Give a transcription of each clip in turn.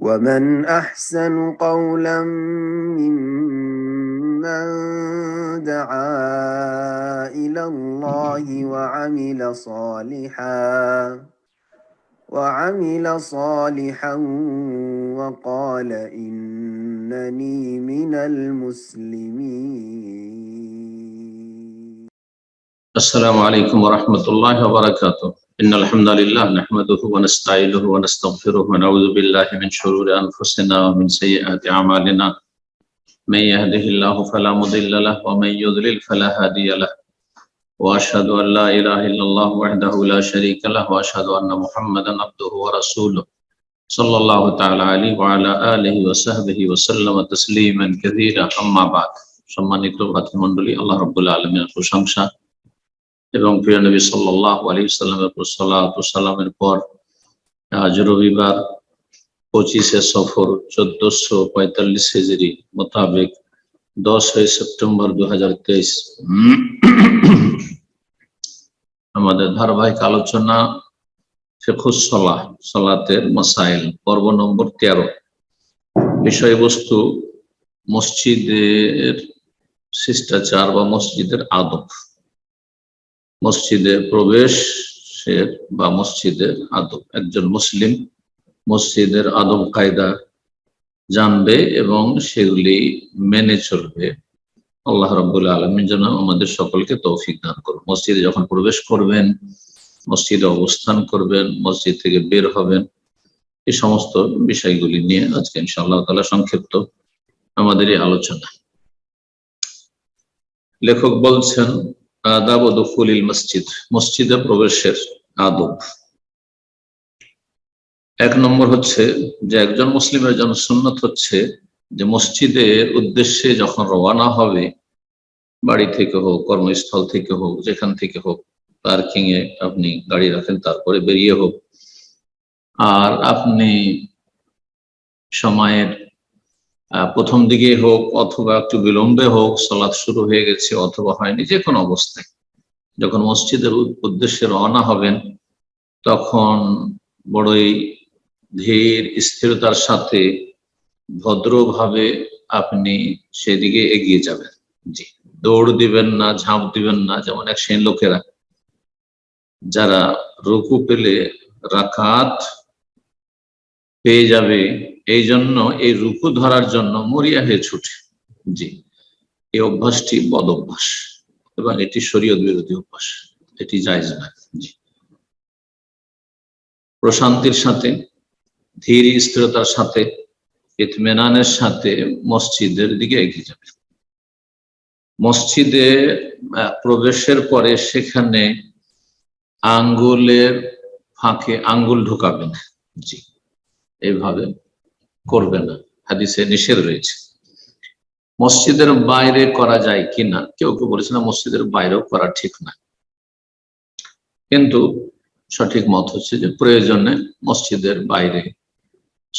ومن أحسن قولا ممن دعا إلى الله وعمل صالحا وقال إنني من المسلمين. السلام عليكم ورحمة الله وبركاته. إن الحمد لله نحمده ونستعينه ونستغفره ونعوذ بالله من شرور أنفسنا ومن سيئات أعمالنا. من يهده الله فلا مضل له ومن يضلل فلا هادي له. وأشهد أن لا إله إلا الله وحده لا شريك له وأشهد أن محمدا عبده ورسوله صلى الله تعالى عليه وعلى آله وصحبه وسلم تسليما كثيرا. أما بعد, সম্মানিত ভাতৃমণ্ডলী, আল্লাহ রাব্বুল আলামিনের প্রশংসা এবং প্রিয় নবী সাল্লাল্লাহু আলাইহি ওয়াসাল্লামের উপর সালাত ও সালামের পর আজ রবিবার 25শে সফর 1445 হিজরি মোতাবেক 10 সেপ্টেম্বর 2023 আমাদের ধারাবাহিক আলোচনা ফিকহুস সালাহ, সালাতের মাসাইল, পর্ব নম্বর 13। বিষয়বস্তু মসজিদের শিষ্টাচার বা মসজিদের আদব, মসজিদে প্রবেশের বা মসজিদের আদব। একজন মুসলিম মসজিদের আদব কায়দা জানবে এবং সেগুলি মেনে চলবে। আল্লাহ রাব্বুল আলামিন যেন আমাদের সকলকে তৌফিক দান করুন। মসজিদে যখন প্রবেশ করবেন, মসজিদে অবস্থান করবেন, মসজিদ থেকে বের হবেন, এই সমস্ত বিষয়গুলি নিয়ে আজকে ইনশাআল্লাহ তাআলা সংক্ষিপ্ত আমাদের এই আলোচনা। লেখক বলছেন আদাব দুখুলিল মসজিদ, মসজিদে প্রবেশের আদব। 1 নম্বর হচ্ছে যে একজন মুসলিমের জন্য সুন্নত হচ্ছে যে মসজিদের উদ্দেশ্যে যখন রওনা হবে, বাড়ি থেকে হোক, কর্মস্থল থেকে হোক, যেখান থেকে হোক, পার্কিং এ আপনি গাড়ি রাখেন, তারপরে বেরিয়ে হোক, আর আপনি সময়ের প্রথম দিকে হোক অথবা একটু বিলম্বে হোক, সালাত শুরু হয়ে গেছে অথবা হয়নি, যে কোনো অবস্থায় যখন মসজিদের উদ্দেশ্যে রওনা হবেন তখন বড়ই ধীর স্থিরতার সাথে ভদ্রভাবে আপনি সেদিকে এগিয়ে যাবেন। জি, দৌড় দিবেন না, ঝাঁপ দিবেন না, যেমন এক শ্রেণীর লোকেরা যারা রুকু পেলে রাকাত পেয়ে যাবে এই জন্য এই রুকু ধরার জন্য মরিয়া হয়ে ছুটে। জি, এই অভ্যাসটি বদ অভ্যাস এবং এটি শরীয়ত বিরোধী অভ্যাস, এটি জায়েজ না। জি, প্রশান্তির সাথে, ধীর স্থিরতার সাথে, ইতমিনানের সাথে মসজিদের দিকে এগিয়ে যাবে। মসজিদে প্রবেশের পরে সেখানে আঙ্গুলের ফাঁকে আঙ্গুল ঢোকাবেন। জি, এইভাবে করবে না, হাদিসে নিষেধ রয়েছে। মসজিদের বাইরে করা যায় কিনা, কেউ কেউ বলেছে না মসজিদের বাইরেও করা ঠিক না, কিন্তু সঠিক মত হচ্ছে যে প্রয়োজনে মসজিদের বাইরে,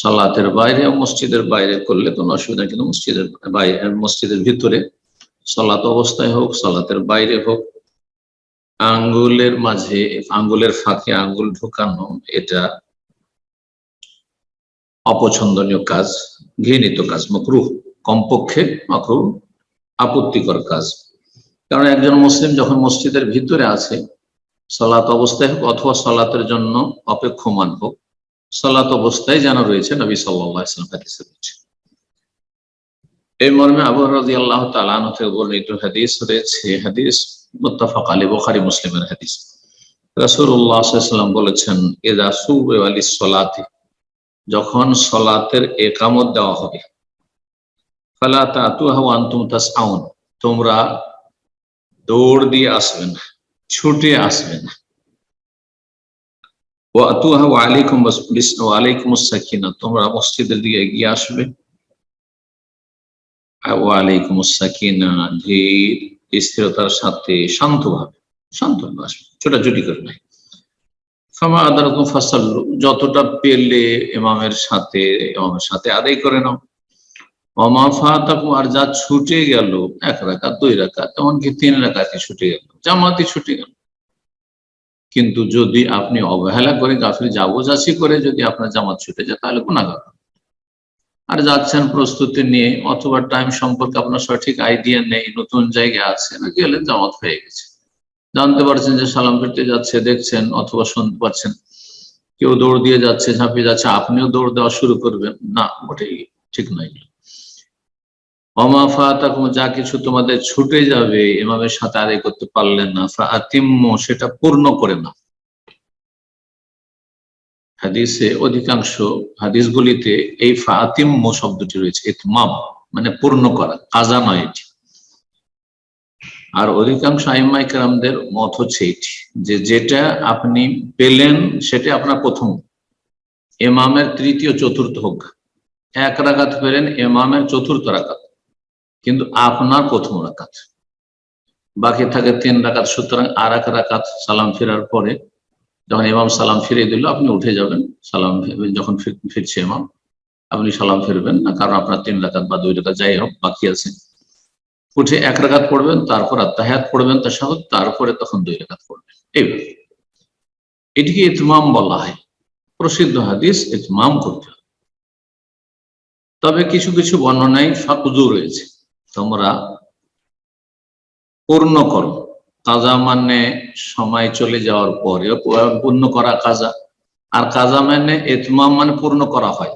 সালাতের বাইরে ও মসজিদের বাইরে করলে কোনো অসুবিধা, কিন্তু মসজিদের বাইরে, মসজিদের ভিতরে সালাত অবস্থায় হোক, সালাতের বাইরে হোক, আঙ্গুলের মাঝে, আঙ্গুলের ফাঁকে আঙ্গুল ঢোকানো এটা অপছন্দনীয় কাজ, ঘৃণিত কাজ, মাকরুহ, কমপক্ষে মাকরুহ, আপত্তিকর কাজ। কারণ একজন মুসলিম যখন মসজিদের ভিতরে আছে, সালাত অবস্থায় হোক অথবা সালাতের জন্য অপেক্ষমান হোক, সালাত অবস্থায় যেন রয়েছে, নবী সাল্লাল্লাহু আলাইহি ওয়াসাল্লাম হাদিসে রয়েছে। এই মর্মে আবু হুরায়রা রাদিয়াল্লাহু তাআলা আনহু থেকে বর্ণিত হাদিস রয়েছে, হাদিস মুত্তাফাক আলাইহি, বুখারী মুসলিমের হাদিস। রাসূলুল্লাহ সাল্লাল্লাহু আলাইহি ওয়াসাল্লাম বলেছেন, ইযা সুবিয়া লিস-সালাতি, যখন সালাতের ইকামত দেওয়া হবে, ফালা তাতুহা ওয়া আনতুম তাসআউন, তোমরা দৌড় দিয়ে আসবে না, ছুটে আসবে না। ওয়া আতুহা ওয়া আলাইকুমুস সাকিনা, তোমরা মসজিদের দিকে এগিয়ে আসবে, ওয়া আলাইকুমুস সাকিনা, ধীর স্থিরতার সাথে শান্তভাবে আসবে, ছোটাছুটি করে নাই। ফামা আদারাকুম ফাসাল্লু, যতটা পেলে ইমামের সাথে আদায় করে নাও। ওমা ফাতাকুম, আর যা ছুটে গেল, 1 রাকাত 2 রাকাত এমনকি 3 রাকাতই ছুটে গেল, জামাতই ছুটে গেল, কিন্তু যদি আপনি অবহেলা করে গাফিল জাবজাসি করে যদি আপনার জামাত ছুটে যায় তাহলে গুনাহগার। আর যাচ্ছেন প্রস্তুতি নিয়ে, অথবা টাইম সম্পর্কে আপনার সঠিক আইডিয়া নেই, নতুন জায়গায় আছেন, গেলেন জামাত হয়ে গেছে, জানতে পারছেন যে সালাম ফিরতে যাচ্ছে, দেখছেন অথবা শুনতে পাচ্ছেন কেউ দৌড় দিয়ে যাচ্ছে, ঝাঁপিয়ে যাচ্ছে, আপনিও দৌড় দেওয়া শুরু করবেন না, মোটেই ঠিক নয়। ওমা ফাতাকুম, যা কিছু তোমাদের ছুটে যাবে ইমামের সাথে আদায় করতে পারলেন না, ফাতিম্মু, সেটা পূর্ণ করে না। হাদিসে অধিকাংশ হাদিসগুলিতে এই ফাতিম্মু শব্দটি রয়েছে, ইতমাম মানে পূর্ণ করা, কাজা নয় এটি। আর অধিকাংশ আইম্মায়ে কেরামদের মত হচ্ছে এটি, যে যেটা আপনি পেলেন সেটা আপনার প্রথম, ইমামের তৃতীয় চতুর্থ হোক। এক রাকাত পেলেন ইমামের চতুর্থ রাকাত, কিন্তু আপনার প্রথম রাকাত, বাকি থাকে 3 রাকাত। সুতরাং আর এক রাকাত সালাম ফেরার পরে যখন ইমাম সালাম ফিরিয়ে দিল, আপনি উঠে যাবেন, সালাম যখন ফিরছে ইমাম আপনি সালাম ফিরবেন না, কারণ আপনার 3 রাকাত বা 2 রাকাত যাই হোক বাকি আছে। উঠে 1 রাকাত পড়বেন, তারপর আত্তাহিয়াত পড়বেন, তাশাহুদ, তারপরে তখন 2 রাকাত পড়বেন। এইভাবে এটিকে ইতমাম বলা হয়। প্রসিদ্ধ হাদিস ইতমাম করতে হবে। তবে কিছু কিছু বর্ণনায় ফাকদু রয়েছে, তোমরা পূর্ণ করো। কাজা মানে সময় চলে যাওয়ার পরে পূর্ণ করা কাজা, আর কাজা মানে ইতমাম মানে পূর্ণ করা হয়।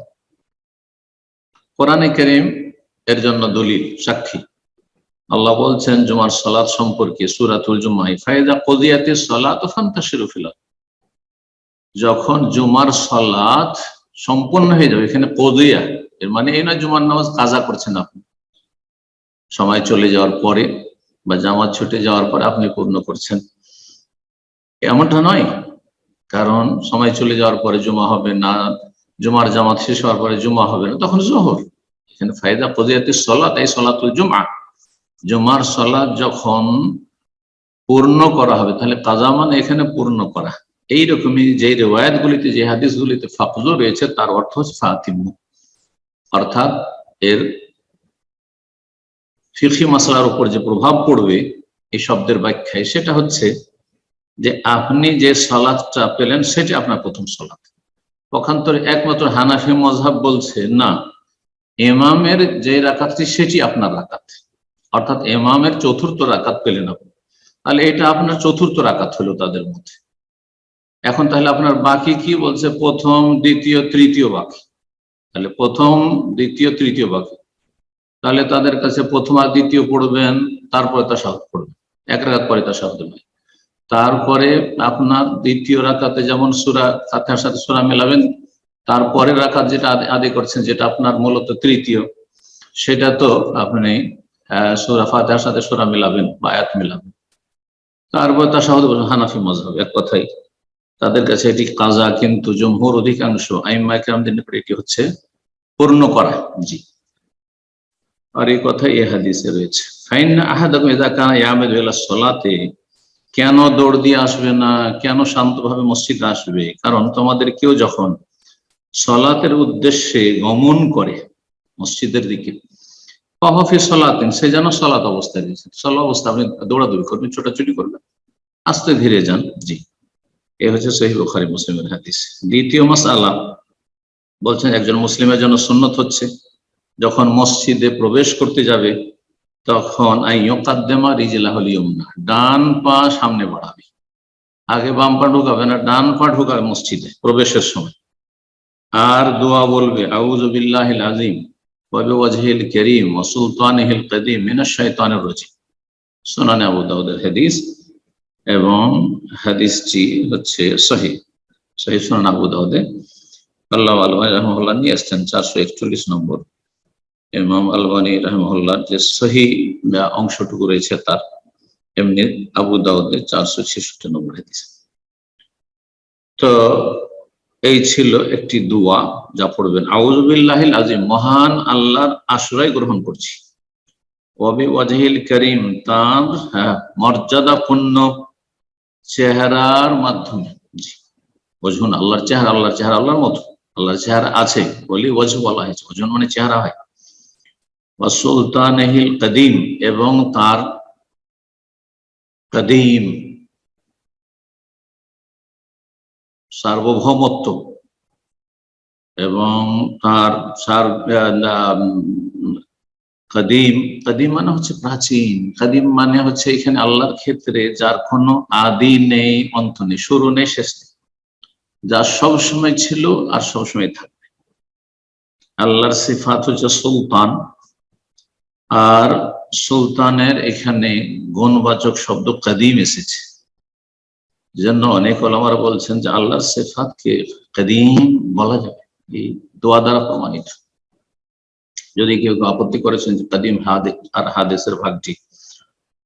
কোরআনে কারীম এর জন্য দলিল, সাক্ষী। আল্লাহ বলছেন জুমার সালাত সম্পর্কে সূরাতুল জুমায়, ফাইযা কুদিয়াতিস সালাতু ফান্তাশিরু ফিল আরদ, যখন জুমার সালাত সম্পূর্ণ হয়ে যাবে। এখানে কুদিয়া এর মানে এই নয় জুমার নামাজ কাজা করছেন আপনি, সময় চলে যাওয়ার পরে বা জামাত ছুটে যাওয়ার পরে আপনি পূর্ণ করছেন, এমনটা নয়। কারণ সময় চলে যাওয়ার পরে জুমা হবে না, জুমার জামাত শেষ হওয়ার পরে জুমা হবে না, তখন জোহর। এখানে ফায়দা কুদিয়াতিস সালাত এই সালাতুল জুমআ, জুমার সালাত যখন পূর্ণ করা হবে, তাহলে কাজা মানে এখানে পূর্ণ করা। এইরকমই যে রিওয়ায়াতগুলিতে, যে হাদিসগুলিতে ফাকজু রয়েছে, তার অর্থ হচ্ছে ফাতিম্মু, অর্থাৎ এর ফিকহি মাসলার উপর যে প্রভাব পড়বে এই শব্দের ব্যাখ্যায়, সেটা হচ্ছে যে আপনি যে সালাতটা পেলেন সেটা আপনার প্রথম সালাত। পক্ষান্তরে একমাত্র হানাফি মযহাব বলছে না, ইমামের যে রাকাতটি সেটি আপনার রাকাত, অর্থাৎ ইমামের চতুর্থ রাকাত পেলেন আপনি, তাহলে এটা আপনার চতুর্থ রাকাত হলো তাদের মধ্যে। এখন তাহলে আপনার বাকি কি বলছে, প্রথম দ্বিতীয় তৃতীয় বাকি, তাহলে প্রথম দ্বিতীয় তৃতীয় বাকি, তাহলে তাদের কাছে প্রথম আর দ্বিতীয় পড়বেন, তারপরে তাশাহুদ পড়বেন, 1 রাকাত পরে তাশাহুদ নয়। তারপরে আপনার দ্বিতীয় রাকাতে যেমন সূরা ফাতিহার সাথে সূরা মেলাবেন, তারপরে রাকাত যেটা আদায় করছেন, যেটা আপনার মূলত তৃতীয়, সেটা তো আপনি সূরা ফাতিহার সাথে সূরা মেলাবেন বা আয়াত মেলাবেন, তারপর তাশাহুদ। হানাফি মাযহাব এক কথাই তাদের কাছে এটি কাজা, কিন্তু জমহুর অধিকাংশ আইম্মায়ে কেরামদের নিকট এটি হচ্ছে পূর্ণ করা। জি, আর এই কথা এই হাদিসে রয়েছে, ফাইন্না আহাদাকুম ইযা কানা ইয়ামিদু ইলা সালাতি, কেন দৌড় দিয়ে আসবে না, কেন শান্তভাবে মসজিদে আসবে? কারণ তোমাদের কেউ যখন সালাতের উদ্দেশ্যে গমন করে মসজিদের দিকে, ফাহুয়া সালাতিন, সে যেন সালাত অবস্থায় রয়েছে। সালাত অবস্থা আপনি দৌড়াদৌড়ি করবেন, ছোটাছুটি করবেন, আস্তে ধীরে যান। জি, এ হচ্ছে সহিহ বুখারী মুসলিমের হাদিস। দ্বিতীয় মাসআলা বলছেন, একজন মুসলিমের জন্য সুন্নত হচ্ছে যখন মসজিদে প্রবেশ করতে যাবে, তখন আইয়ুকাদ্দিমা রিজলাহুল ইয়ুমনা, ডান পা সামনে বাড়াবে, আগে বাম পা ঢুকাবে না, ডান পা ঢুকাবে মসজিদে প্রবেশের সময়। আর দোয়া বলবে, আউযু বিল্লাহিল আযীম ওয়া বিওয়াজহিল কারীম ওয়া সুলতানিহিল কাদীম মিনাশ শাইতানির রাজীম। সুনানে আবু দাউদের হাদিস, এবং হাদিসটি হচ্ছে সহিহ সুনান আবু দাউদে। আল্লাহ আলবানী রাহিমাহুল্লাহ নিয়ে আসছেন 441 নম্বর। ইমাম আলবানী রাহিমাহুল্লাহ যে সহিহ অংশটুকু রয়েছে তার, এমনি আবু দাউদে 466 নম্বর হাদিস। তো এই ছিল একটি দোয়া যা পড়বেন, আউযু বিল্লাহিল আযীম, মহান আল্লাহর আশ্রয় গ্রহণ করছি, ওয়া বিওয়াজহিল কারীম, তার মর্যাদাপূর্ণ চেহারার মাধ্যমে। জি, ওজহুন আল্লাহর চেহারা, আল্লাহর চেহারা আল্লাহর মতো, আল্লাহর চেহারা আছে বলি ওজহ বলা হয়েছে, ওজহুন মানে চেহারা হয়। ওয়া সুলতানিহিল কাদীম, এবং তার কাদীম সার্বভৌমত্ব এবং তার কাদিম, কাদিম মানে হচ্ছে প্রাচীন, কাদিম মানে হচ্ছে এখানে আল্লাহর ক্ষেত্রে যার কোনো আদি নেই, অন্ত নেই, শুরু নেই, শেষ নেই, যা সবসময় ছিল আর সবসময় থাকবে। আল্লাহর সিফাত হচ্ছে সুলতান, আর সুলতানের এখানে গুণবাচক শব্দ কাদিম এসেছে। জন্য অনেক ওলামারা বলছেন যে আল্লাহর সিফাতকে কাদিম বলা যাবে, এই দোয়া দ্বারা প্রমাণিত। যদি কেউ আপত্তি করেছেন যে কাদিম হাদিস আর হাদিসের ভাগটি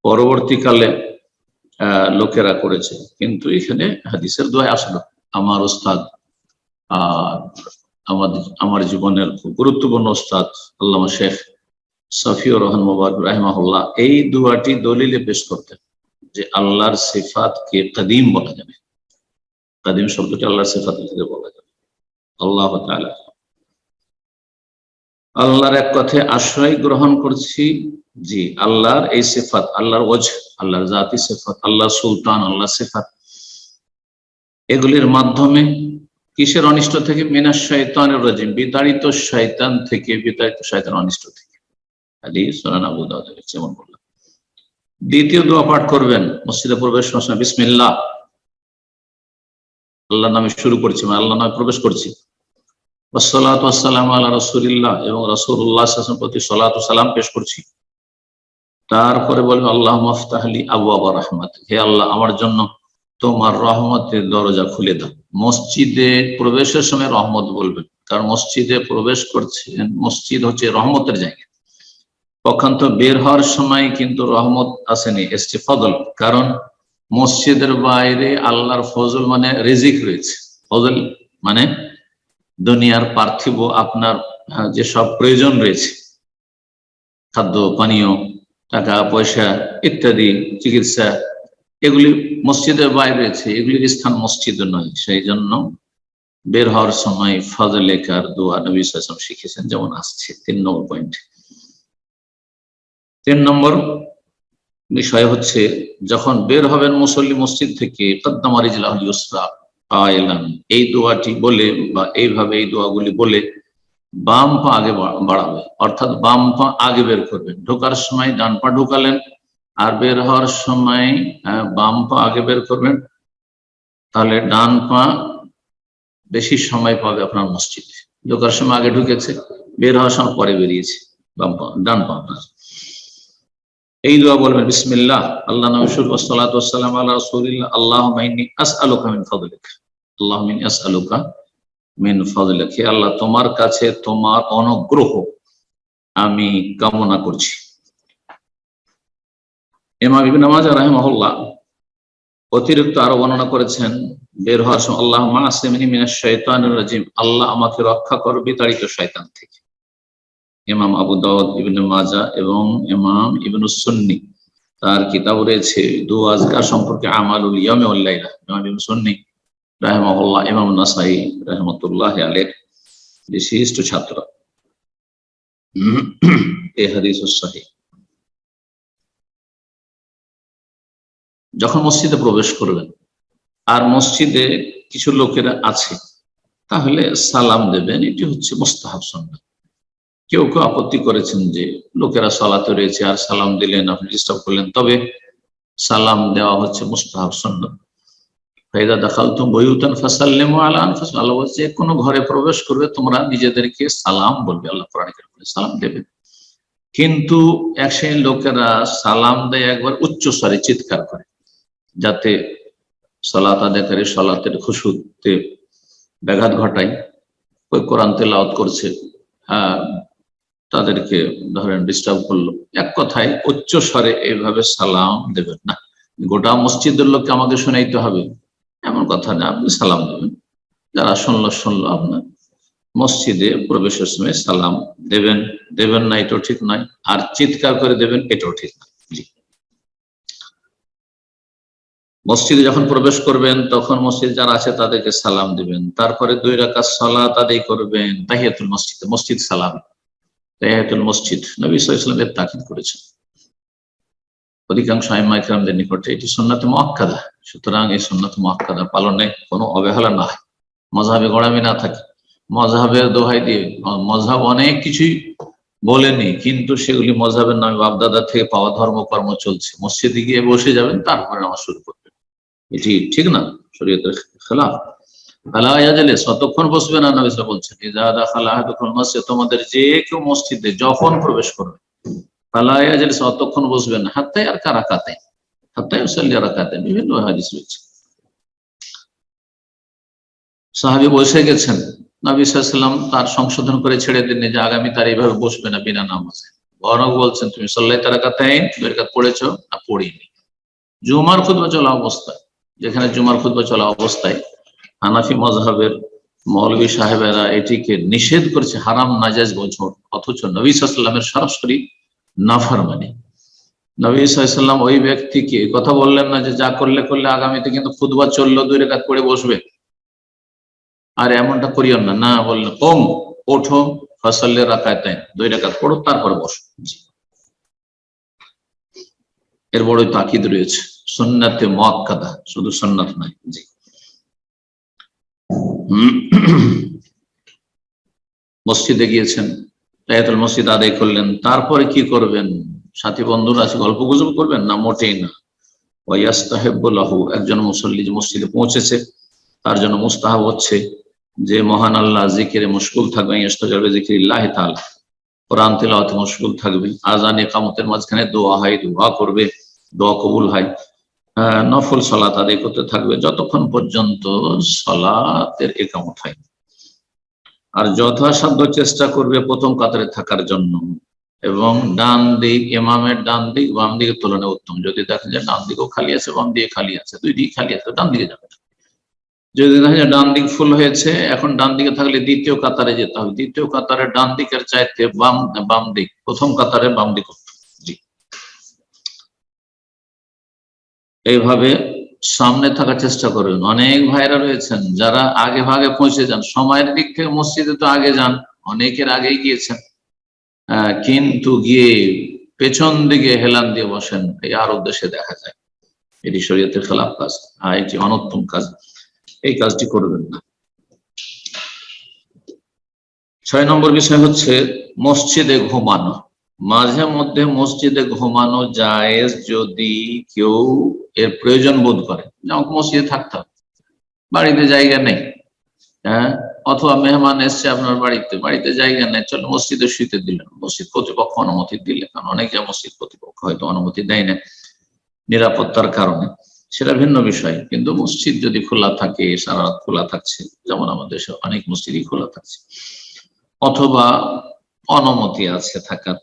পরবর্তীকালে লোকেরা করেছে, কিন্তু এখানে হাদিসের দোয়া আসলো। আমার ওস্তাদ, আমার জীবনের খুব গুরুত্বপূর্ণ ওস্তাদ আল্লামা শেখ সফিউর রহমান মুবারক রাহিমাহুল্লাহ এই দোয়াটি দলিলে পেশ করতেন যে আল্লাহর সিফাতকে কাদিম বলা যাবে। কাদিম শব্দটি আল্লাহর সিফাত থেকে বলা যাবে। আল্লাহ তাআলা, আল্লাহর এক কথায় আশ্রয় গ্রহণ করছি, জি আল্লাহর এই সিফাত, আল্লাহর ওজহ, আল্লাহর জাতি সিফাত, আল্লাহ সুলতান, আল্লাহ সিফাত, এগুলির মাধ্যমে কিসের অনিষ্ট থেকে? মিনাশ শাইতানির রাজিম, বিতাড়িত শয়তান থেকে, বিতাড়িত শয়তান অনিষ্ট থেকে। হাদিস সুনান আবু দাউদ যেমন বললাম। দ্বিতীয় দোয়া পাঠ করবেন মসজিদে প্রবেশ করার সময়, বিসমিল্লাহ, আল্লাহর নামে শুরু করছি, মানে আল্লাহর নামে প্রবেশ করছি। ওয়াসসালাতু ওয়াসসালামু আলা রাসূলিল্লাহ, এবং রাসূলুল্লাহ সাল্লাল্লাহু আলাইহি ওয়াসাল্লাম প্রতি সালাত ও সালাম পেশ করছি। তারপরে বলবেন আল্লাহুম্মা আফতাহ লি আবওয়াবা রাহমাতিক, হে আল্লাহ আমার জন্য তোমার রহমতের দরজা খুলে দাও। মসজিদে প্রবেশের সময় রহমত বলবেন, কারণ মসজিদে প্রবেশ করছেন, মসজিদ হচ্ছে রহমতের জায়গা। পক্ষান্ত বের হওয়ার সময় কিন্তু রহমত আসেনি, এসছে ফজল, কারণ মসজিদের বাইরে আল্লাহর ফজল মানে রিজিক রয়েছে। ফজল মানে দুনিয়ার পার্থিব আপনার যে সব প্রয়োজন রয়েছে, খাদ্য পানীয়, টাকা পয়সা ইত্যাদি, চিকিৎসা, এগুলি মসজিদের বাইরে রয়েছে, এগুলির স্থান মসজিদ নয়। সেই জন্য বের হওয়ার সময় ফজলেকার দোয়া নবী সাল্লাল্লাহু আলাইহি ওয়াসাল্লাম শিখেছেন, যেমন আসছে 3 নম্বর পয়েন্ট। 3 নম্বর বিষয় হচ্ছে যখন বের হবেন মুসল্লি মসজিদ থেকে, কদ্দামা রিজলাহুল ইউসরা কায়লান, এই দোয়াটি বলে বা এইভাবে এই দোয়াগুলি বলে বাম পা আগে বাড়াবে, অর্থাৎ বাম পা আগে বের করবেন। ঢোকার সময় ডান পা ঢোকালেন, আর বের হওয়ার সময় বাম পা আগে বের করবেন, তাহলে ডান পা বেশি সময় পাবে আপনার মসজিদে। ঢোকার সময় আগে ঢুকেছে, বের হওয়ার সময় পরে বেরিয়েছে, বাম পা, ডান পা আপনার। এই দোয়া বলবেন, বিসমিল্লাহ, আল্লাহ নামে শুরু, ওয়াসসালাতু ওয়াসসালামু আলা রাসূলিল্লাহ, আল্লাহুম্মা ইন্নী আসআলুকা মিন ফাদলিক, আল্লাহুম্মা ইন্নী আসআলুকা মিন ফাদলিক, হে আল্লাহ তোমার কাছে তোমার অনুগ্রহ আমি কামনা করছি। ইমাম ইবনে মাজাহ রাহিমাহুল্লাহ অতিরিক্ত আরো বর্ণনা করেছেন, বের হওয়ার সময় আল্লাহুম্মা আসিমনি মিনাশ শাইতানির রাজিম, আল্লাহ আমাকে রক্ষা করো বিতাড়িত শয়তান থেকে। ইমাম আবু দাউদ, ইবনে মাজাহ এবং ইমাম ইবনে সুন্নি তার কিতাব রয়েছে দুআ আজকার সম্পর্কে, আমালুল ইয়ামি ওয়াল লাইলা। ইমাম ইবনে সুন্নি রাহিমাহুল্লাহ ইমাম নাসাই রাহমাতুল্লাহি আলাইহি বিশিষ্ট ছাত্র। এই হাদিস সহিহ। যখন মসজিদে প্রবেশ করবেন আর মসজিদে কিছু লোকেরা আছে, তাহলে সালাম দেবেন, এটি হচ্ছে মুস্তাহাব সুন্নাহ। কেউ কেউ আপত্তি করেছেন যে লোকেরা সালাতে রয়েছে আর সালাম দিলেন, আপনি ডিস্টার্ব করলেন, তবে সালাম দেওয়া হচ্ছে মুস্তাহাব সুন্নাহ। ফাইদা দাখালতুম বুয়ুতান ফাসাল্লিমু আলা আনফুসিকুম, আল্লাহ বলছে কোন ঘরে প্রবেশ করবে তোমরা নিজেদেরকে সালাম বলবে, আল্লাহ কোরআনে কারিমে সালাম দেবে। কিন্তু এক শ্রেণীর লোকেরা সালাম দেয় একবার উচ্চ স্বরে চিৎকার করে, যাতে সালাত আদায়কারী সালাতের খুশুতে ব্যাঘাত ঘটায়। ওই কোরআন তেলাওয়াত করছে, তাদেরকে ধরেন ডিস্টার্ব করলো। এক কথায় উচ্চ স্বরে এইভাবে সালাম দেবেন না। গোটা মসজিদের লোককে আমাকে শোনাইতে হবে এমন কথা না, আপনি সালাম দেবেন, যারা শুনলো আপনার মসজিদে প্রবেশের সময় সালাম দেবেন, দেবেন না এটাও ঠিক নয়, আর চিৎকার করে দেবেন এটাও ঠিক নয়। জি, মসজিদে যখন প্রবেশ করবেন তখন মসজিদ যারা আছে তাদেরকে সালাম দিবেন, তারপরে 2 রাকাত সালাত আদায় করবেন, তাহিয়াতুল মসজিদ, মসজিদ সালাম, তাহিয়াতুল মসজিদ নবী সাল্লাল্লাহু আলাইহি ওয়াসাল্লাম তাকিদ করেছেন। অধিকাংশ আইম্মা ইকরামদের নিকটে এটি সুন্নাতে মুআক্কাদা, সুতরাং এই সুন্নাত মুআক্কাদা পালনে কোনো অবহেলা না হয়, মাযহাবে গোড়ামি না থাকে। মজহাবের দোহাই দিয়ে। মজহাব অনেক কিছুই বলেনি, কিন্তু সেগুলি মজহাবের নামে বাপদাদা থেকে পাওয়া ধর্মকর্ম চলছে। মসজিদে গিয়ে বসে যাবেন, তারপরে নামাজ শুরু করবেন, এটি ঠিক না, শরীয়তের খেলাফ। ততক্ষণ বসবে না, নবী সাল্লাল্লাহু আলাইহি ওয়াসাল্লাম বলছেন ইযা দাখালা আহাদুকুম মসজিদ, তোমাদের যে কেউ মসজিদে যখন প্রবেশ করবে, ফালা ইয়াজলিস, ততক্ষণ বসবেন না, হাত্তা ইয়ারকা রাকাতাইন, হাত্তা ইউসাল্লি রাকাতাইন, বিভিন্ন হাদিস রয়েছে। সাহাবী বসে গেছেন, নবী সাল্লাল্লাহু আলাইহি ওয়াসাল্লাম তার সংশোধন করে ছেড়ে দেননি যে আগামী তার এইভাবে বসবে না বিনা নামাজে, বরং বলছেন তুমি সাল্লাইতা রাকাতাইন, 2 রাকাত পড়েছো না? পড়িনি। জুমার খুতবা চলা অবস্থায়, যেখানে জুমার খুতবা চলা অবস্থায় হানাফি মযহাবের মৌলভী সাহেবেরা এটিকে নিষেধ করেছে, হারাম নাজায়েজ বলছে, অথচ নবী সাল্লাল্লাহু আলাইহি ওয়াসাল্লামের সরাসরি নাফরমানি। নবী সাল্লাল্লাহু আলাইহি ওয়াসাল্লাম ওই ব্যক্তিকে কথা বললেন না যে যা করলে আগামীতে কিন্তু খুতবা চললো 2 রাকাত পড়ে বসবে, আর এমনটা করিও না, না বললেন কম ওঠো ফাসাল্লি রাকাতাইন, 2 রাকাত পড়ো তারপর বসো। এর বড়ই তাকিদ রয়েছে, সুন্নাতে মুআক্কাদা, শুধু সুন্নাত নয়। জি, মসজিদে গিয়েছেন, তাহিয়াতুল মসজিদ আদায় করলেন, তারপরে কি করবেন? সাথী বন্ধুরা আছে, গল্প গুজব করবেন না? মোটেই না। ওয়াইয়াস্তাহিব্বু লাহু, একজন মুসল্লি যে মসজিদে পৌঁছেছে তার জন্য মুস্তাহাব হচ্ছে যে মহান আল্লাহ জিকিরে মশগুল থাকবে, ইস্তাজাবে যিকরিল্লাহি তাআলা, কোরআন তিলাওয়াতে মশগুল থাকবে, আযান ইকামতের মাঝখানে দোয়া হয়, দোয়া করবে, দোয়া কবুল হয়, নফল সালাত আদায় করতে থাকবে যতক্ষণ পর্যন্ত সালাতের ইকামত হয়, আর যথাসাধ্য চেষ্টা করবে প্রথম কাতারে থাকার জন্য, এবং ডান দিক, ইমামের ডান দিক বাম দিকের তুলনায় উত্তম। যদি দেখেন যে ডান দিকেও খালি আছে, বাম দিকে খালি আছে, 2 দিক খালি আছে, ডান দিকে যাবে। যদি দেখেন যে ডান দিক ফুল হয়েছে, এখন ডান দিকে থাকলে দ্বিতীয় কাতারে যেতে হবে, দ্বিতীয় কাতারে ডান দিকের চাইতে বাম দিক, প্রথম কাতারে বাম দিক উত্তম। এইভাবে সামনে থাকার চেষ্টা করবেন। অনেক ভাইরা রয়েছেন যারা আগে ভাগে পৌঁছে যান, সময়ের দিক থেকে মসজিদে তো আগে যান, অনেকের আগেই গিয়েছেন, কিন্তু গিয়ে পেছন দিকে হেলান দিয়ে বসেন, এই আরব দেশে দেখা যায়। এটি শরীয়তের খেলাফ কাজ, এটি অনুত্তম কাজ, এই কাজটি করবেন না। 6 নম্বর বিষয় হচ্ছে মসজিদে ঘুমানো। মাঝে মধ্যে মসজিদে ঘুমানো জায়েজ যদি কেউ এর প্রয়োজন বোধ করে, যেমন মসজিদে থাকতে হবে, বাড়িতে জায়গা নেই, অথবা মেহমান এসছে আপনার বাড়িতে জায়গা নেই, চলো মসজিদে শুইতে দিলেন, মসজিদ কর্তৃপক্ষ অনুমতি দিলে, কারণ অনেকে মসজিদ কর্তৃপক্ষ হয়তো অনুমতি দেয় না নিরাপত্তার কারণে, সেটা ভিন্ন বিষয়। কিন্তু মসজিদ যদি খোলা থাকে, সারা রাত খোলা থাকছে, যেমন আমাদের দেশে অনেক মসজিদই খোলা থাকছে, অথবা অনুমতি আছে থাকার,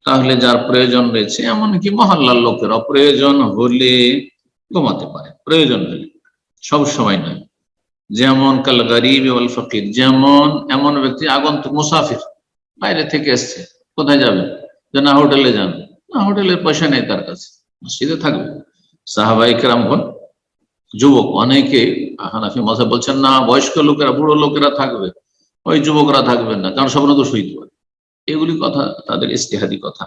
তাহলে যার প্রয়োজন রয়েছে, এমনকি মহল্লার লোকেরা প্রয়োজন হলে ঘুমাতে পারে, প্রয়োজন হলে, সব সময় নয়। যেমন কাল গরিব ওয়াল ফকির, যেমন এমন ব্যক্তি আগন্তুক মুসাফির, বাইরে থেকে এসছে, কোথায় যাবে? যে না হোটেলে যান, না হোটেলের পয়সা নেই তার কাছে, মসজিদে থাকবে। সাহাবায়ে কেরামগণ, যুবক অনেকে হানাফি মাযহাব বলছেন না, বয়স্ক লোকেরা, বুড়ো লোকেরা থাকবে, ওই যুবকরা থাকবেন না, কারণ স্বপ্ন তো শুইতে পারে। এগুলি কথা তাদের ইজতিহাদি কথা,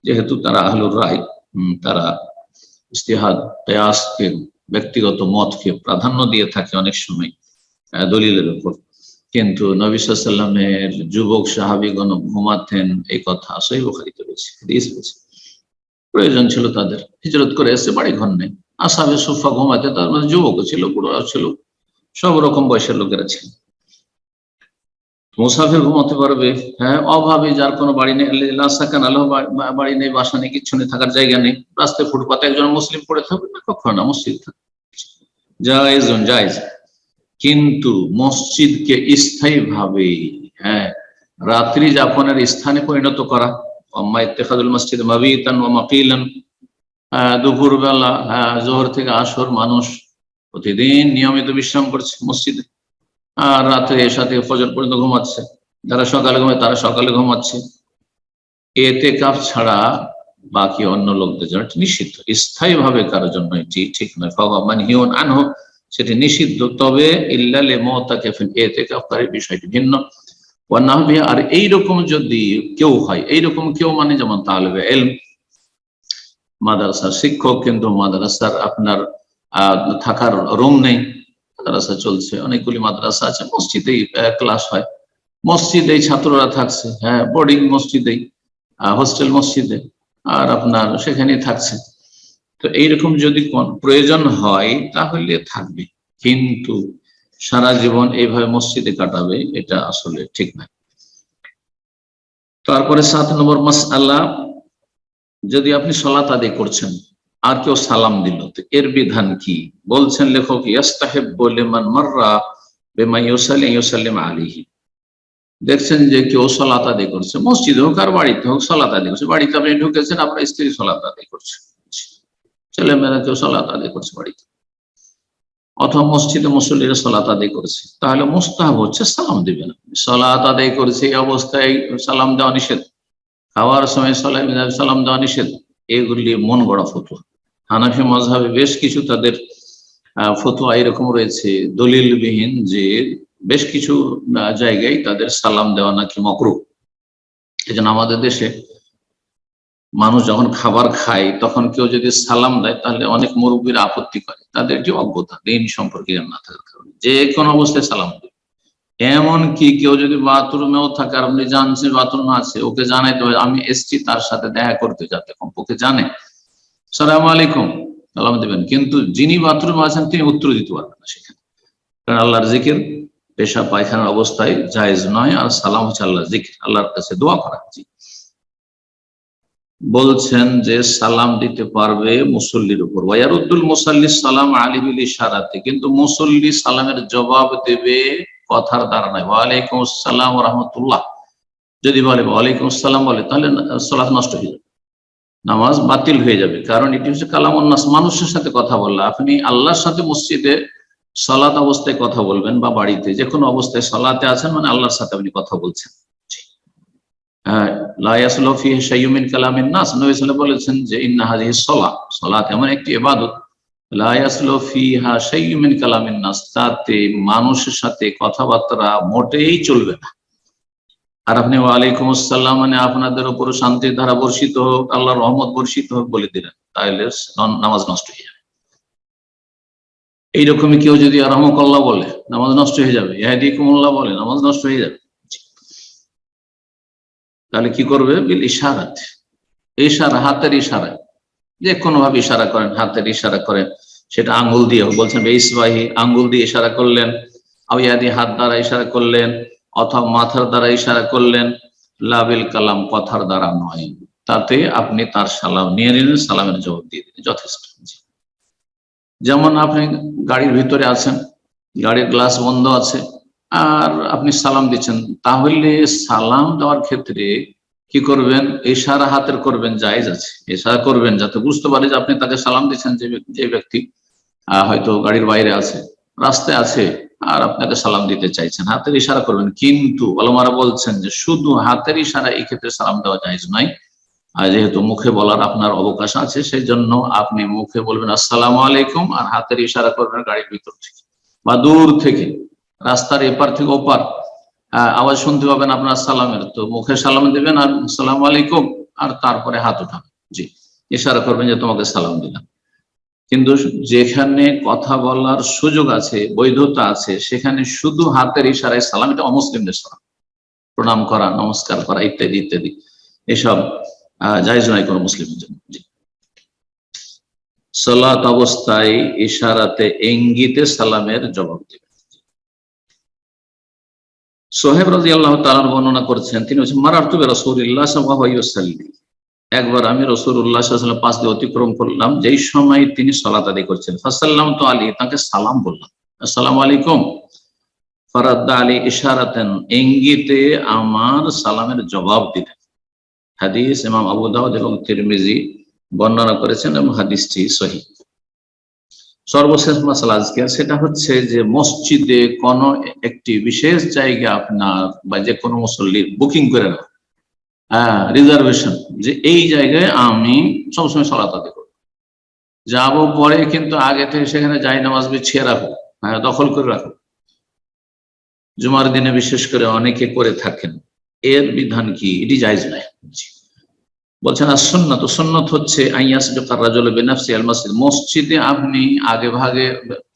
যেহেতু তারা আহলুর রায়, তারা ইজতিহাদ কিয়াসকে, ব্যক্তিগত মতকে প্রাধান্য দিয়ে থাকে অনেক সময় দলিলের উপর। কিন্তু নবী সাল্লাল্লাহু আলাইহি ওয়াসাল্লামের যুবক সাহাবীগণ ঘুমাতেন, এই কথা সহিহ বুখারীতে রয়েছে, হাদিস রয়েছে। প্রয়োজন ছিল তাদের, হিজরত করে এসে বাড়ি ঘর নেই, আসহাবে সুফা ঘুমাতে, তার মধ্যে যুবকও ছিল, বুড়োরাও ছিল, সব রকম বয়সের লোকেরা ছিল। মুসাফির ঘুমাতে পারবে, অভাবে, যার কোনো বাড়ি নেই, বাড়ি নেই, বাসা নেই, কিচ্ছু নেই, থাকার জায়গা নেই, রাস্তায় ফুটপাতে একজন মুসলিম পড়ে থাকবে না, কখনো না, মসজিদ জায়েজ। কিন্তু মসজিদকে স্থায়ী ভাবে রাত্রি যাপনের স্থানে পরিণত করা, ইত্তেখাদুল মসজিদ মাবিতান ওয়া মাকিলান, দুপুর বেলা জোহর থেকে আসর মানুষ প্রতিদিন নিয়মিত বিশ্রাম করছে মসজিদে, আর রাতে এশা থেকে ফজর পর্যন্ত ঘুমাচ্ছে, যারা সকালে ঘুমায় তারা সকালে ঘুমাচ্ছে, ইতিকাফ ছাড়া বাকি অন্য লোকদের জন্য নিষিদ্ধ, স্থায়ী ভাবে কারোর জন্য এটি ঠিক নয়, মানহিউন আনহু, সেটি নিষিদ্ধ। তবে ইল্লা লিমুতাকাফিন, ইতিকাফকারী বিষয়টি ভিন্ন। ওয়া নাহবি, আর এইরকম যদি কেউ হয়, এইরকম কেউ মানে যেমন তালিবে ইলম, মাদ্রাসার শিক্ষক, কিন্তু মাদ্রাসার আপনার থাকার রুম নেই, মাদ্রাসা চলছে, অনেকগুলি মাদ্রাসা আছে, মসজিদেই ক্লাস হয়, মসজিদেই ছাত্ররা থাকছে, হ্যাঁ বোর্ডিং মসজিদেই, হোস্টেল মসজিদে, আর আপনার সেখানেই থাকছে। তো এইরকম যদি কোন প্রয়োজন হয় তাহলে থাকবে, কিন্তু সারা জীবন এইভাবে মসজিদে কাটাবে এটা আসলে ঠিক না। তারপরে 7 নম্বর মাসআলা, যদি আপনি সালাত আদায় করছেন আর কেউ সালাম দিল, তো এর বিধান কি? বলছেন লেখক, ইয়াস্তাহিব্বু লিমান মাররা বিমা ইউসাল্লিম আলাইহি। দেখছেন যে কেউ সালাত আদায় করছে, মসজিদে হোক আর বাড়িতে হোক সালাত আদায় করছে, বাড়িতে আপনি ঢুকেছেন, আপনার স্ত্রী সালাত আদায় করছে, ছেলেমেয়েরা কেউ সালাত আদায় করছে বাড়িতে, অথবা মসজিদে মুসল্লিরা সালাত আদায় করেছে, তাহলে মুস্তাহাব হচ্ছে সালাম দিবেন। সালাত আদায় করেছে এই অবস্থায় সালাম দেওয়া নিষেধ, খাওয়ার সময় সালাম দেওয়া নিষেধ, এগুলি মন গড়া ফতোয়া। হানাফি মাযহাবে বেশ কিছু তাদের ফতোয়া এরকম রয়েছে দলিলবিহীন, যে বেশ কিছু জায়গায় তাদের সালাম দেওয়া নাকি মাকরুহ। এজন্য আমাদের দেশে মানুষ যখন খাবার খায় তখন কেউ যদি সালাম দেয় তাহলে অনেক মুরব্বীরা আপত্তি করে, তাদের যে অজ্ঞতা, দিন সম্পর্কে না থাকার কারণে যে কোনো অবস্থায় সালাম দেবে। এমন কি কেউ যদি বাথরুমেও থাকে আর আপনি জানছেন বাথরুম আছে, ওকে জানাইতে হবে আমি এসছি তার সাথে দেখা করতে, যাতে কমপক্ষে জানে আসসালামু আলাইকুম সালাম দেবেন। কিন্তু যিনি বাথরুমে আছেন তিনি উত্তর দিতে পারবেন না সেখানে, কারণ আল্লাহর জিকির পেশাব পায়খানার অবস্থায় জায়েজ নয়, আর সালাম হচ্ছে আল্লাহর জিকির, আল্লাহর কাছে দোয়া করা। বলছেন যে সালাম দিতে পারবে মুসল্লির উপর, ওয়ায়ারুদ্দুল মুসাল্লি সালাম আলী বিল ইশারাতে, কিন্তু মুসল্লি সালামের জবাব দেবে কথার দ্বারা নয়। ওয়ালাইকুম আসসালাম ওয়া রাহমাতুল্লাহ যদি বলে, ওয়ালাইকুম আসসালাম বলে, তাহলে সালাত নষ্ট হয়ে যাবে, নামাজ বাতিল হয়ে যাবে। কারণ এটি হচ্ছে কালামুন নাস, মানুষের সাথে কথা বললা। আপনি আল্লাহর সাথে মসজিদে সালাত অবস্থায় কথা বলবেন, বা বাড়িতে যে কোনো অবস্থায় সালাতে আছেন, মানে আল্লাহর সাথে আপনি কথা বলছেন। বলেছেন যে ইন্না হাযিহিস সালাহ, সালাত এমন একটি ইবাদত, লা ইয়াসলু ফিহা শাইয়্যুম মিন কালামিন নাস, তাতে মানুষের সাথে কথাবার্তা মোটেই চলবে না। আর আপনি ওয়ালাইকুম আসসালাম মানে আপনাদের উপর শান্তির ধারা বর্ষিত হোক, আল্লাহর রহমত বর্ষিত হোক বলে দিলেন, তাহলে নামাজ নষ্ট হয়ে যাবে। এইরকমই কেউ যদি রাহমাকাল্লাহ বলে, নামাজ নষ্ট হয়ে যাবে। ইয়াহদিকুমুল্লাহ বলে, নামাজ নষ্ট হয়ে যাবে। তাহলে কি করবে? বিল ইশারাত, ইশারা, হাতের ইশারা, যে কোনো ভাবে ইশারা করেন, হাতের ইশারা করেন, সেটা আঙ্গুল দিয়ে বলছেন বেইসবাহি, আঙ্গুল দিয়ে ইশারা করলেন, আউয়াদি হাত দ্বারা ইশারা করলেন, অথবা মাথার দ্বারা ইশারা করলেন, লাবিল কালাম, কথার দ্বারা নয়। তাতে আপনি তার সালাম নিয়ে নিলেন, সালামের জবাব দিয়ে দিলেন, যথেষ্ট। যেমন আপনি গাড়ির ভিতরে আছেন, গাড়ির গ্লাস বন্ধ আছে, আর আপনি সালাম দিচ্ছেন, তাহলে সালাম দেওয়ার ক্ষেত্রে কি করবেন? ইশারা হাতের করবেন, জায়েজ আছে, ইশারা করবেন যাতে বুঝতে পারে যে আপনি তাকে সালাম দিচ্ছেন। যে ব্যক্তি হয়তো গাড়ির বাইরে আছে, রাস্তায় আছে, আর আপনাকে সালাম দিতে চাইছেন, হাতের ইশারা করবেন। কিন্তু ওলামারা বলছেন যে শুধু হাতের ইশারা এই ক্ষেত্রে সালাম দেওয়া জায়েজ নয়, আর যেহেতু মুখে বলার আপনার অবকাশ আছে, সেই জন্য আপনি মুখে বলবেন আসসালামু আলাইকুম, আর হাতের ইশারা করবেন গাড়ির ভিতর থেকে বা দূর থেকে, রাস্তার এপার থেকে ওপার আওয়াজ শুনতে পাবেন আপনার সালামের, তো মুখে সালাম দিবেন আর আসসালামু আলাইকুম, আর তারপরে হাত উঠাবেন, জি, ইশারা করবেন যে তোমাকে সালাম দিলাম। কিন্তু যেখানে কথা বলার সুযোগ আছে, বৈধতা আছে, সেখানে শুধু হাতের ইশারায় সালাম, এটা অমুসলিমদের সালাম, প্রণাম করা, নমস্কার করা ইত্যাদি ইত্যাদি, এসব জায়েজ নয় কোনো মুসলিমের জন্য। সালাত অবস্থায় ইশারাতে, ইঙ্গিতে সালামের জবাব দিবেন। সোহেব রাদিয়াল্লাহু তাআলা বর্ণনা করছেন, তিনি হচ্ছেন মারারতু বিরাসূলিল্লাহ সাল্লাল্লাহু আলাইহি ওয়াসাল্লাম, একবার আমি রাসূলুল্লাহ সাল্লাল্লাহু আলাইহি ওয়াসাল্লাম পাশ দিয়ে অতিক্রম করলাম, যেই সময় তিনি সালাত আদায় করছেন। ফাসাল্লামতু আলাইহি, তাকে সালাম বললাম, আসসালামু আলাইকুম। ফারাদ্দা আলাইহি ইশারাতান, ইঙ্গিতে আমার সালামের জবাব দিলেন। হাদিস ইমাম আবু দাউদ এবং তিরমিজি বর্ণনা করেছেন এবং হাদিসটি সহিহ। সর্বশেষ মাসালা আজকে, সেটা হচ্ছে যে মসজিদে কোনো একটি বিশেষ জায়গা আপনার বা যে কোনো মুসল্লির বুকিং করে না, রিজার্ভেশন, যে এই জায়গায় আমি সবসময় সালাত আদায় করবো, যাবো পরে, কিন্তু আগে থেকে সেখানে যাই নামাজ বিছিয়ে রাখো, দখল করে রাখো। জুমার দিনে বিশেষ করে অনেকে করে থাকেন, এর বিধান কি? এটি জায়েজ নয়। বলছেন সুন্নাত, সুন্নাত হচ্ছে আইয়াসবিকার রাজুল বিনাফসি আল মসজিদ, মসজিদে আপনি আগে ভাগে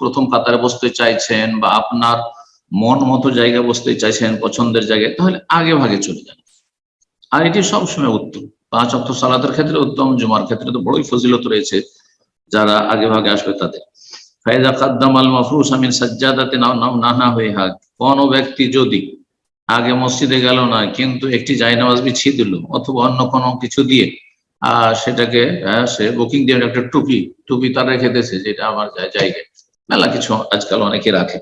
প্রথম কাতারে বসতে চাইছেন বা আপনার মন মতো জায়গায় বসতে চাইছেন, পছন্দের জায়গায়, তাহলে আগে ভাগে চলে যান। আর এটি সবসময় উত্তম, 5 ওয়াক্ত সালাতের ক্ষেত্রে উত্তম, জুমার ক্ষেত্রে তো বড়ই ফজিলত রয়েছে যারা আগে ভাগে আসবে তাদের। ফায়দা কাদ্দামাল মাফরুশ মিন সাজ্জাদাতিন আও নাহনাহুহা, কোন ব্যক্তি যদি আগে মসজিদে গেল না কিন্তু একটি জায়নামাজ বিছিয়ে দিল অথবা অন্য কোনো কিছু দিয়ে সেটাকে সে বুকিং দিয়ে একটা টুপি তার রেখে দিয়েছে, যেটা আমার জায়গায়, মেলা কিছু আজকাল অনেকে রাখে,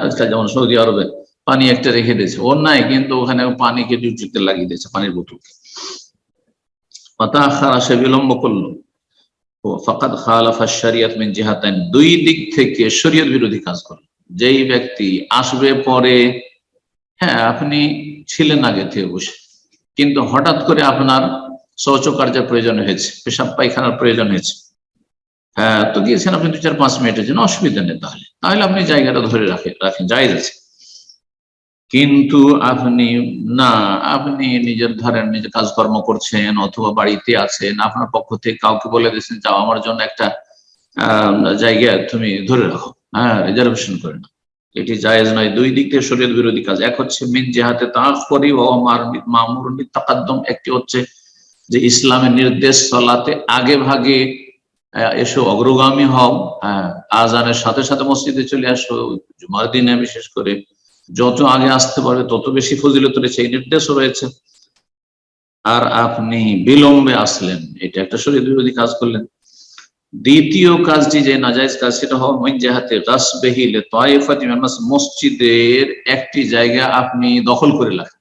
আজকাল যেমন সৌদি আরবে পানি একটা রেখে দিয়েছে ওর নাই, কিন্তু ওখানে পানিকে ডিউটিতে লাগিয়ে দিয়েছে, পানির বোতলকে, সে বিলম্ব করলো, ফাকাদ খালাফা শরিয়ত মিন জিহাতাইন, দুই দিক থেকে শরীয়ত বিরোধী কাজ করলো। যেই ব্যক্তি আসবে পরে, হ্যাঁ আপনি ছিলেন আগে থেকে বসে, কিন্তু হঠাৎ করে আপনার শৌচকার্যের প্রয়োজন হয়েছে, পেশাব পায়খানার প্রয়োজন হয়েছে, হ্যাঁ তো গিয়েছেন আপনি 2-4-5 মিনিটের জন্য, অসুবিধা নেই, তাহলে আপনি জায়গাটা ধরে রাখেন, জায়েজ আছে। কিন্তু আপনি নিজের ধরেন নিজের কাজকর্ম করছেন অথবা বাড়িতে আছেন, আপনার পক্ষ থেকে কাউকে বলে দিয়েছেন যাও আমার জন্য একটা জায়গা তুমি ধরে রাখো, হ্যাঁ রিজার্ভেশন করে না, এটি জায়েজ নয়। দুই দিক থেকে শরীয়ত বিরোধী কাজ। এক হচ্ছে মিন জিহাতে তাআখুরি ওয়া মা'মুরুন বিতাকাদ্দুম, একটি হচ্ছে যে ইসলামের নির্দেশ সালাতে আগে ভাগে এসো, অগ্রগামী হও, আজানের সাথে সাথে মসজিদে চলে আসো, জুমার দিনে বিশেষ করে যত আগে আসতে পারবে তত বেশি ফজিলত রয়েছে, এই নির্দেশও রয়েছে। আর আপনি বিলম্বে আসলেন, এটা একটা শরীয়ত বিরোধী কাজ করলেন। দ্বিতীয় কাজটি যে নাজায়েজ কাজ, সেটা হওয়া মিন জিহাতে গাসবিহি লিতাইফাতি মিনান নাস, মসজিদের একটি জায়গা আপনি দখল করে রাখেন,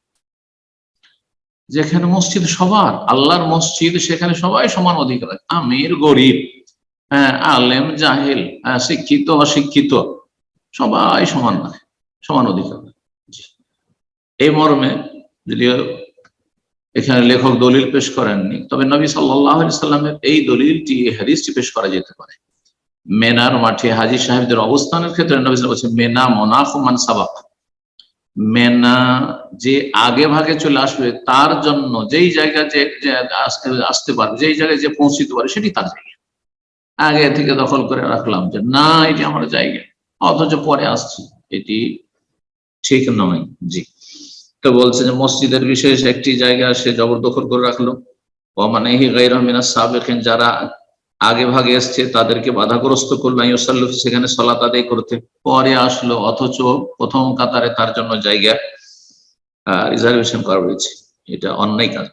যেখানে মসজিদ সবার, আল্লাহর মসজিদ, সেখানে সবাই সমান অধিকার আছে, আমির গরিব, আলেম জাহেল, শিক্ষিত অশিক্ষিত, সবাই সমান নয়, সমান অধিকার। এই মর্মে যদিও এখানে লেখক দলিল পেশ করেননি, তবে নবী সাল্লাল্লাহু আলাইহি সাল্লামের এই দলিলটি, হাদিসটি পেশ করা যেতে পারে। মেনার মাঠে হাজী সাহেবদের অবস্থানের ক্ষেত্রে নবী সাল্লাল্লাহু আলাইহি ওয়াসাল্লাম বলেছেন, মেনা মুনাফু মান সাবাক, মেনা যে আগে ভাগে চলে আসবে তার জন্য, যেই জায়গা যে আসতে পারবে, যেই জায়গায় যে পৌঁছতে পারে সেটি তার জায়গা, আগে থেকে দখল করে রাখলাম যে না এটি আমার জায়গা, অথচ পরে আসছি, এটি ঠিক নয়। জি, তো বলছে যে মসজিদের বিশেষ একটি জায়গা সে জবরদখল করে রাখলো, ওয়ামানাহি গায়রা মিনাস সাবিকিন, যারা আগে ভাগে এসছে তাদেরকে বাধাগ্রস্ত করলো, ইউসাল্লু সেখানে সালাত আদায় করতে, পরে আসলো অথচ প্রথম কাতারে তার জন্য জায়গা রিজার্ভেশন করা হয়েছে, এটা অন্যায় কাজ।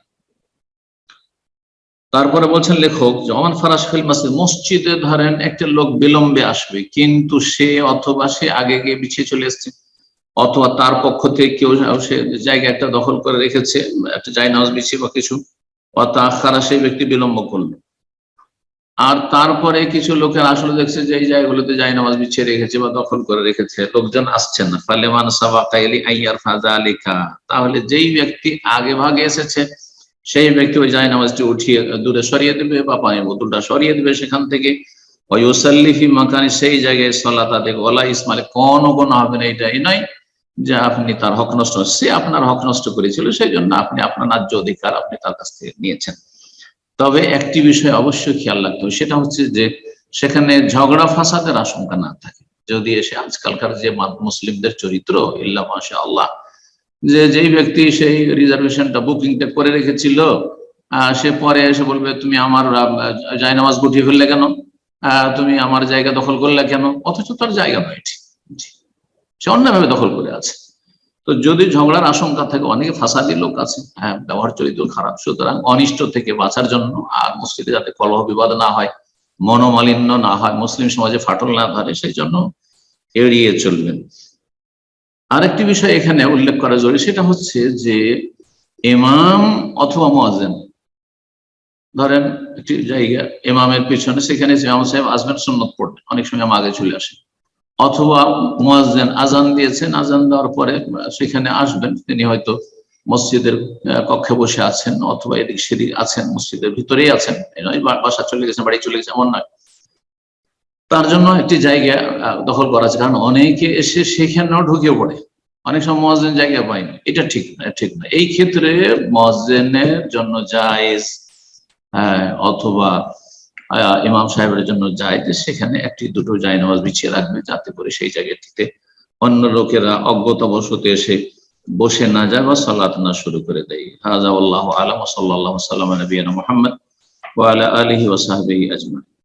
তারপরে বলছেন লেখক, ওমান ফারাশ ফিল মসজিদ, মসজিদে ধরেন একটা লোক বিলম্বে আসবে, কিন্তু সে অথবা সে আগে গিয়ে বিছিয়ে চলে এসছে, অথবা তার পক্ষ থেকে কেউ সে জায়গা একটা দখল করে রেখেছে, একটা জায়নামাজ বিছিয়ে বা কিছু, অতাখারা সেই ব্যক্তি বিলম্ব করলো, আর তারপরে কিছু লোকের আসলে দেখছে যে এই জায়গাগুলোতে জায়নামাজ বিছিয়ে রেখেছে বা দখল করে রেখেছে, লোকজন আসছে না, ফালেমান সাবাকা ইলাইহি ফাযালিকা, তাহলে যেই ব্যক্তি আগে ভাগে এসেছে সেই ব্যক্তি ওই জায়নামাজটি উঠিয়ে দূরে সরিয়ে দেবে বা পানির বোতলটা সরিয়ে দেবে সেখান থেকে, ওয়ায়ুসাল্লি ফি মাকানি, সেই জায়গায় সালাত আদায়, ওয়ালা ইসমালে, কোনো গুনাহ হবে না, এটাই নয় যে আপনি তার হক নষ্ট, সে আপনার হক নষ্ট করেছিল, সেই জন্য আপনি আপনার ন্যায্য অধিকার আপনি তার কাছ থেকে নিয়েছেন। তবে একটি বিষয় অবশ্যই খেয়াল রাখতে হবে, সেটা হচ্ছে যে সেখানে ঝগড়া ফাসাদের আশঙ্কা না থাকে। যদি এসে আজকালকার যে মুসলিমদের চরিত্র, ইল্লা মাশাআল্লাহ, যে যেই ব্যক্তি সেই রিজার্ভেশনটা বুকিংটা করে রেখেছিল, সে পরে এসে বলবে তুমি আমার জায়নামাজ গুটিয়ে ফেললে কেন, তুমি আমার জায়গা দখল করলে কেন, অথচ তার জায়গা নয় এটি, সে অন্যভাবে দখল করে আছে। তো যদি ঝগড়ার আশঙ্কা থাকে, অনেকে ফাসাদি লোক আছে, ব্যবহার চরিত্র খারাপ, সুতরাং অনিষ্ট থেকে বাঁচার জন্য, আর মসজিদে যাতে কলহ বিবাদ না হয়, মনোমালিন্য না হয়, মুসলিম সমাজে ফাটল না ধরে, সেই জন্য এড়িয়ে চলবেন। আরেকটি বিষয় এখানে উল্লেখ করা জরুরি, সেটা হচ্ছে যে ইমাম অথবা মুয়াজ্জিন, ধরেন একটি জায়গা ইমামের পিছনে, সেখানে ইমাম সাহেব আসবেন সুন্নত পড়তে, অনেক সময় আগে চলে আসে, অথবা মুয়াজ্জিন আজান দিয়েছেন, আজান দেওয়ার পরে সেখানে আসবেন, তিনি হয়তো মসজিদের কক্ষে বসে আছেন অথবা এদিক সেদিক আছেন, মসজিদের ভিতরেই আছেন, বাসা চলে গেছেন, বাড়ি চলে গেছেন, এমন নয়, তার জন্য একটি জায়গা দখল করা আছে, কারণ অনেকে এসে সেখানেও ঢুকে পড়ে, অনেক সময় মুয়াজ্জিন জায়গা পায়নি, এটা ঠিক না, ঠিক না। এই ক্ষেত্রে মুয়াজ্জিনের জন্য জায়েজ অথবা ইমাম সাহেবের জন্য যায় যে সেখানে একটি দুটো জায়নামাজ বিছিয়ে রাখবে, যাতে করে সেই জায়গাটিতে অন্য লোকেরা অজ্ঞতাবশত এসে বসে না যায় বা সালাত না শুরু করে দেয়। হাযা ওয়াল্লাহু আ'লাম ওয়া সাল্লাল্লাহু আলা নবিয়িনা মুহাম্মদ ওয়া আলা আলিহি ওয়া সাহবিহি আজমাইন।